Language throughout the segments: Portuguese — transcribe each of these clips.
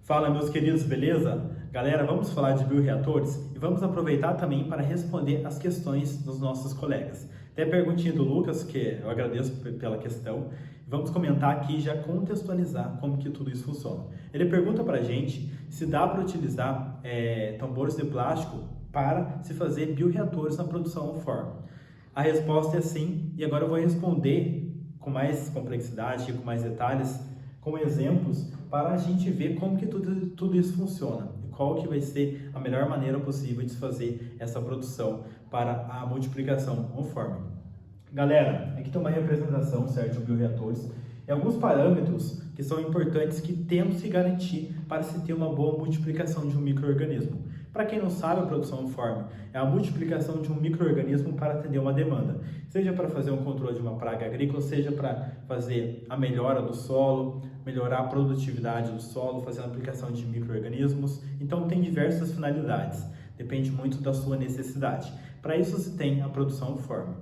Fala, meus queridos, beleza? Galera, vamos falar de bioreatores e vamos aproveitar também para responder as questões dos nossos colegas. Tem a perguntinha do Lucas, que eu agradeço pela questão. Vamos comentar aqui e já contextualizar como que tudo isso funciona. Ele pergunta para a gente se dá para utilizar tambores de plástico para se fazer bioreatores na produção on-farm. A resposta é sim, e agora eu vou responder com mais complexidade e com mais detalhes, com exemplos, para a gente ver como que tudo isso funciona e qual que vai ser a melhor maneira possível de fazer essa produção para a multiplicação on-farm. Galera, aqui tem uma representação, certo, de bioreatores e alguns parâmetros que são importantes que temos que garantir para se ter uma boa multiplicação de um micro-organismo. Para quem não sabe, a produção on-farm é a multiplicação de um micro-organismo para atender uma demanda, seja para fazer um controle de uma praga agrícola, seja para fazer a melhora do solo, melhorar a produtividade do solo, fazer a aplicação de micro-organismos. Então tem diversas finalidades, depende muito da sua necessidade. Para isso se tem a produção on-farm.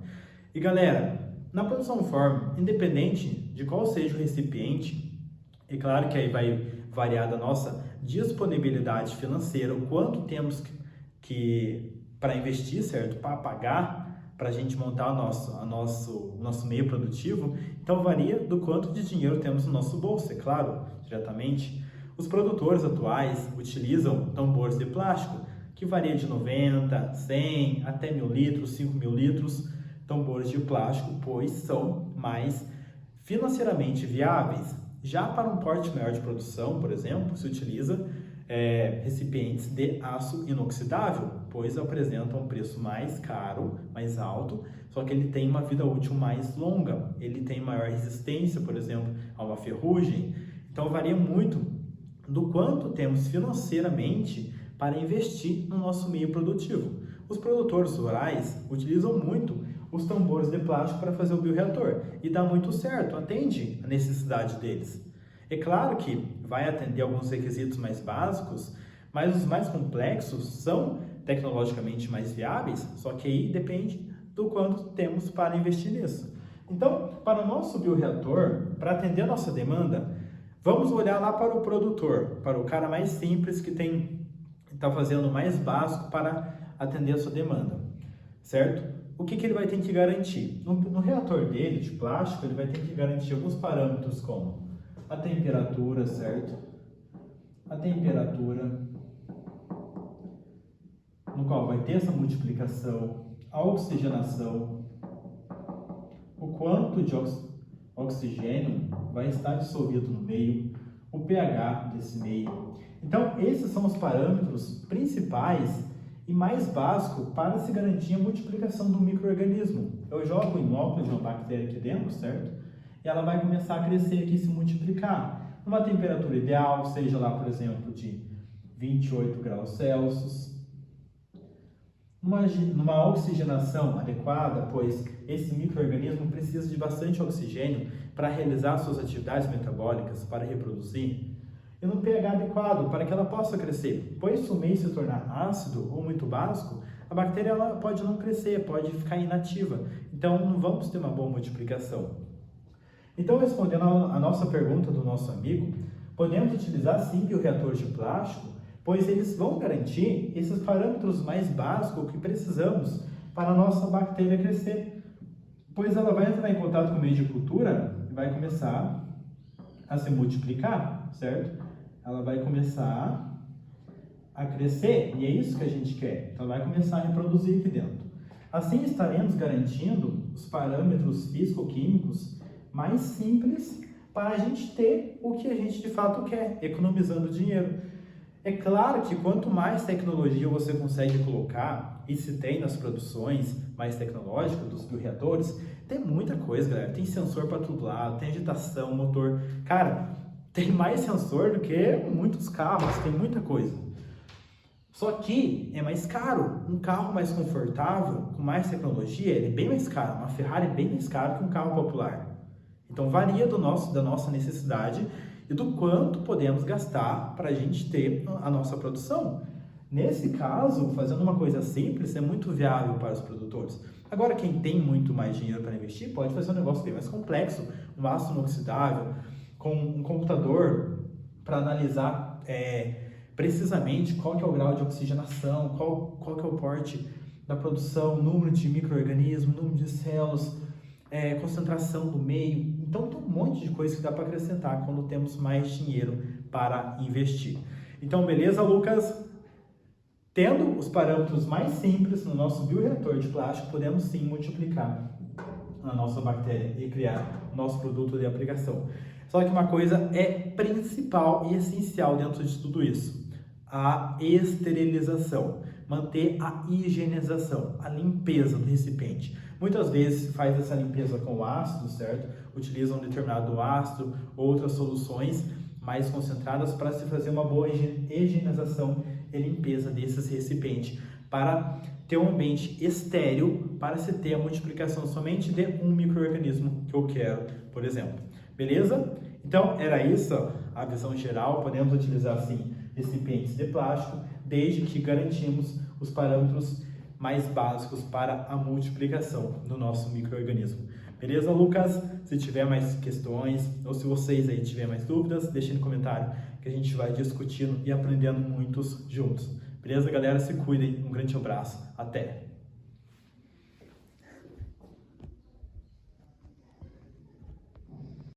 E galera, na produção on-farm, independente de qual seja o recipiente, é claro que aí vai variar da nossa disponibilidade financeira, o quanto temos que para investir, certo? Para pagar, para a gente montar o nosso meio produtivo. Então varia do quanto de dinheiro temos no nosso bolso, é claro, diretamente. Os produtores atuais utilizam tambores de plástico, que varia de 90, 100, até 1.000 litros, 5.000 litros, tambores de plástico, pois são mais financeiramente viáveis. Já para um porte maior de produção, por exemplo, se utiliza recipientes de aço inoxidável, pois apresentam um preço mais caro, mais alto, só que ele tem uma vida útil mais longa, ele tem maior resistência, por exemplo, a uma ferrugem. Então varia muito do quanto temos financeiramente para investir no nosso meio produtivo. Os produtores rurais utilizam muito os tambores de plástico para fazer o bioreator e dá muito certo, atende a necessidade deles. É claro que vai atender alguns requisitos mais básicos, mas os mais complexos são tecnologicamente mais viáveis, só que aí depende do quanto temos para investir nisso. Então, para o nosso bioreator, para atender a nossa demanda, vamos olhar lá para o produtor, para o cara mais simples que está fazendo o mais básico para atender a sua demanda, certo? O que ele vai ter que garantir? No reator dele, de plástico, ele vai ter que garantir alguns parâmetros como a temperatura, certo? A temperatura, no qual vai ter essa multiplicação, a oxigenação, o quanto de oxigênio vai estar dissolvido no meio, o pH desse meio. Então, esses são os parâmetros principais e mais básico para se garantir a multiplicação do micro-organismo. Eu jogo o inóculo de uma bactéria aqui dentro, certo? E ela vai começar a crescer aqui e se multiplicar. Numa temperatura ideal, seja lá, por exemplo, de 28 graus Celsius. Numa oxigenação adequada, pois esse micro-organismo precisa de bastante oxigênio para realizar suas atividades metabólicas, para reproduzir. E no pH adequado, para que ela possa crescer. Pois se o meio se tornar ácido ou muito básico, a bactéria ela pode não crescer, pode ficar inativa. Então, não vamos ter uma boa multiplicação. Então, respondendo a nossa pergunta do nosso amigo, podemos utilizar sim bioreatores de plástico, pois eles vão garantir esses parâmetros mais básicos que precisamos para a nossa bactéria crescer. Pois ela vai entrar em contato com o meio de cultura e vai começar a se multiplicar, certo? Ela vai começar a crescer e é isso que a gente quer. Então, ela vai começar a reproduzir aqui dentro. Assim, estaremos garantindo os parâmetros físico-químicos mais simples para a gente ter o que a gente de fato quer, economizando dinheiro. É claro que quanto mais tecnologia você consegue colocar, e se tem nas produções mais tecnológicas dos bioreatores, tem muita coisa, galera. Tem sensor para todo lado, tem agitação, motor. Cara, tem mais sensor do que muitos carros, tem muita coisa. Só que é mais caro. Um carro mais confortável, com mais tecnologia, ele é bem mais caro. Uma Ferrari é bem mais caro que um carro popular. Então varia da nossa necessidade e do quanto podemos gastar para a gente ter a nossa produção. Nesse caso, fazendo uma coisa simples é muito viável para os produtores. Agora, quem tem muito mais dinheiro para investir pode fazer um negócio bem mais complexo, um aço inoxidável, com um computador para analisar precisamente qual que é o grau de oxigenação, qual que é o porte da produção, número de micro-organismos, número de células, concentração do meio. Então tem um monte de coisa que dá para acrescentar quando temos mais dinheiro para investir. Então, beleza, Lucas? Tendo os parâmetros mais simples no nosso bioreator de plástico, podemos sim multiplicar a nossa bactéria e criar o nosso produto de aplicação. Só que uma coisa é principal e essencial dentro de tudo isso: a esterilização, manter a higienização, a limpeza do recipiente. Muitas vezes faz essa limpeza com ácido, certo? Utiliza um determinado ácido, outras soluções mais concentradas para se fazer uma boa higienização e limpeza desses recipientes, para ter um ambiente estéril, para se ter a multiplicação somente de um micro-organismo que eu quero, por exemplo. Beleza? Então, era isso a visão geral. Podemos utilizar, sim, recipientes de plástico, desde que garantimos os parâmetros mais básicos para a multiplicação do nosso micro-organismo. Beleza, Lucas? Se tiver mais questões, ou se vocês aí tiverem mais dúvidas, deixem no comentário que a gente vai discutindo e aprendendo muitos juntos. Beleza, galera? Se cuidem. Um grande abraço. Até!